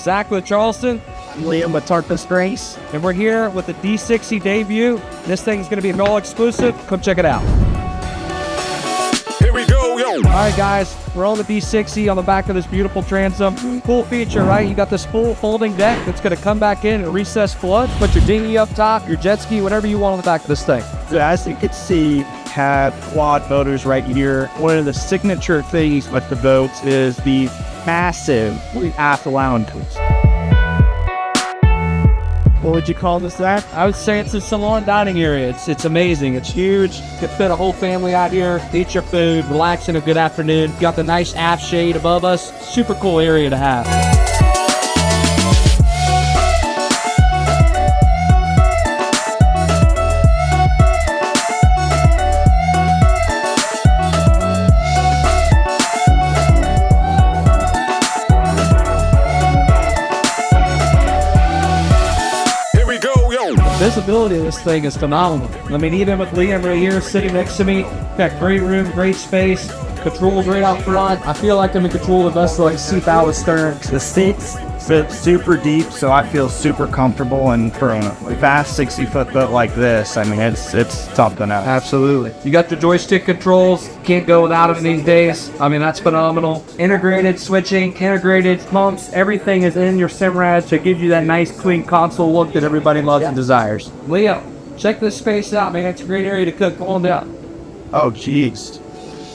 Zac with Charleston. Liam with Tarpon Springs. And we're here with the D60 debut. This thing's gonna be an all exclusive. Come check it out. Here we go, yo. All right, guys, we're on the D60 on the back of this beautiful transom. Cool feature, right? You got this full folding deck that's gonna come back in and recess flood. Put your dinghy up top, your jet ski, whatever you want on the back of this thing. So as you can see, had quad motors right here. One of the signature things with the boats is the massive aft lounges. What would you call this, Zac? I would say it's a salon dining area. It's amazing. It's huge. Could fit a whole family out here, eat your food, relax in a good afternoon. Got the nice aft shade above us. Super cool area to have. Visibility of this thing is phenomenal. I mean, even with Liam right here sitting next to me, got great room, great space, controls right out front. I feel like I'm in control of the vessel, like seat out astern. The seats fit super deep, so I feel super comfortable. And for a fast 60-foot boat like this, I mean, it's something else. Absolutely. You got your joystick controls. Can't go without them these days. I mean, that's phenomenal. Integrated switching, integrated pumps. Everything is in your Simrad to give you that nice, clean console look that everybody loves and desires. Leo, check this space out, man. It's a great area to cook. Come on down. Oh, geez.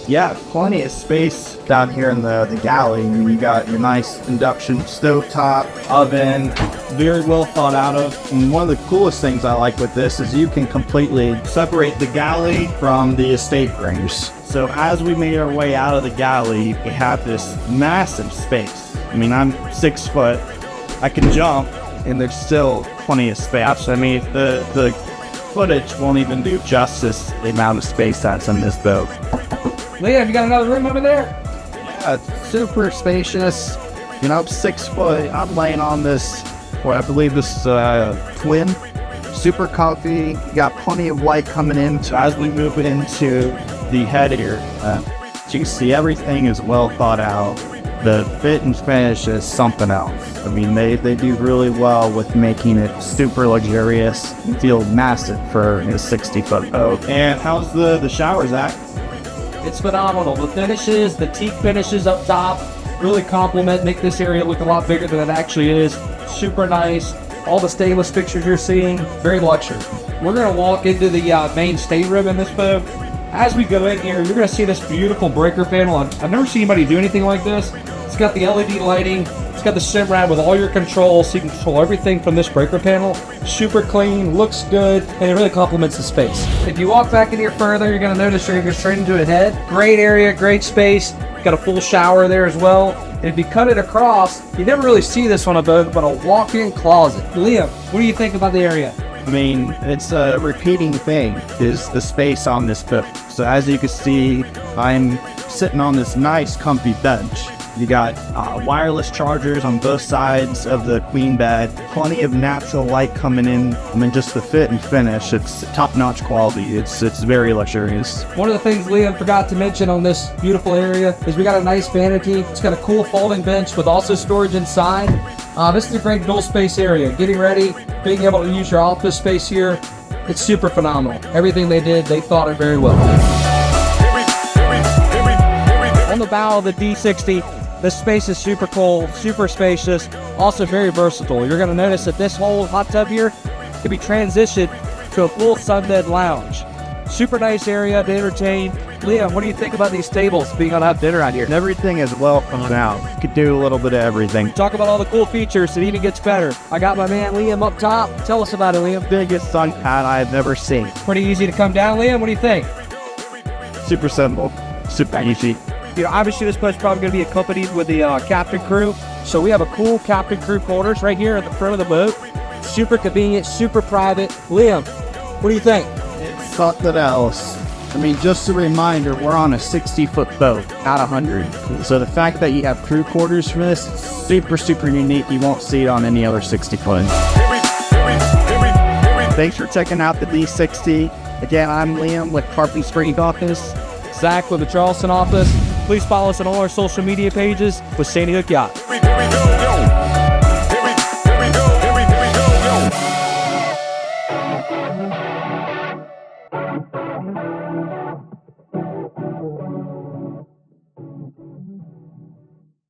Yeah, plenty of space down here in the galley. I mean, you got your nice induction stovetop, oven, very well thought out of. And one of the coolest things I like with this is you can completely separate the galley from the estate rooms. So as we made our way out of the galley, we have this massive space. I mean, I'm 6 foot, I can jump, and there's still plenty of space. I mean, the footage won't even do justice the amount of space that's in this boat. Liam, you got another room over there? Yeah, it's super spacious. You know, I'm 6 foot. I'm laying on this, well, I believe this is a twin. Super comfy. You got plenty of light coming in. So as we move into the head here, you can see everything is well thought out. The fit and finish is something else. I mean, they do really well with making it super luxurious. You feel massive for a 60-foot boat. And how's the shower, Zac? It's phenomenal. The finishes, the teak finishes up top, really complement, make this area look a lot bigger than it actually is. Super nice. All the stainless fixtures you're seeing, very luxury. We're going to walk into the main stateroom in this boat. As we go in here, you're going to see this beautiful breaker panel. I've never seen anybody do anything like this. It's got the LED lighting. It's got the Simrad with all your controls, so you can control everything from this breaker panel. Super clean, looks good, and it really complements the space. If you walk back in here further, you're going to notice you're going to go straight into a head. Great area, great space. Got a full shower there as well. And if you cut it across, you never really see this on a boat, but a walk-in closet. Liam, what do you think about the area? I mean, it's a repeating thing, is the space on this boat. So as you can see, I'm sitting on this nice comfy bench. You got wireless chargers on both sides of the queen bed, plenty of natural light coming in. I mean, just the fit and finish, it's top-notch quality. It's very luxurious. One of the things Liam forgot to mention on this beautiful area is we got a nice vanity. It's got a cool folding bench with also storage inside. This is a great dual space area. Getting ready, being able to use your office space here, it's super phenomenal. Everything they did, they thought it very well. On the bow of the D60, this space is super cool, super spacious, also very versatile. You're going to notice that this whole hot tub here can be transitioned to a full sunbed lounge. Super nice area to entertain. Liam, what do you think about these tables being on a dinner out here? Everything is well thought out. You could do a little bit of everything. Talk about all the cool features. It even gets better. I got my man Liam up top. Tell us about it, Liam. Biggest sun pad I've ever seen. Pretty easy to come down, Liam. What do you think? Super simple. Super easy. You know, obviously this boat's probably going to be accompanied with the captain crew. So we have a cool captain crew quarters right here at the front of the boat. Super convenient, super private. Liam, what do you think? It's something else. I mean, just a reminder, we're on a 60-foot boat, not 100. So the fact that you have crew quarters for this is super, super unique. You won't see it on any other 60-foot. Thanks for checking out the D60. Again, I'm Liam with Tarpon Springs office. Zac with the Charleston office. Please follow us on all our social media pages with Sandy Hook Yachts.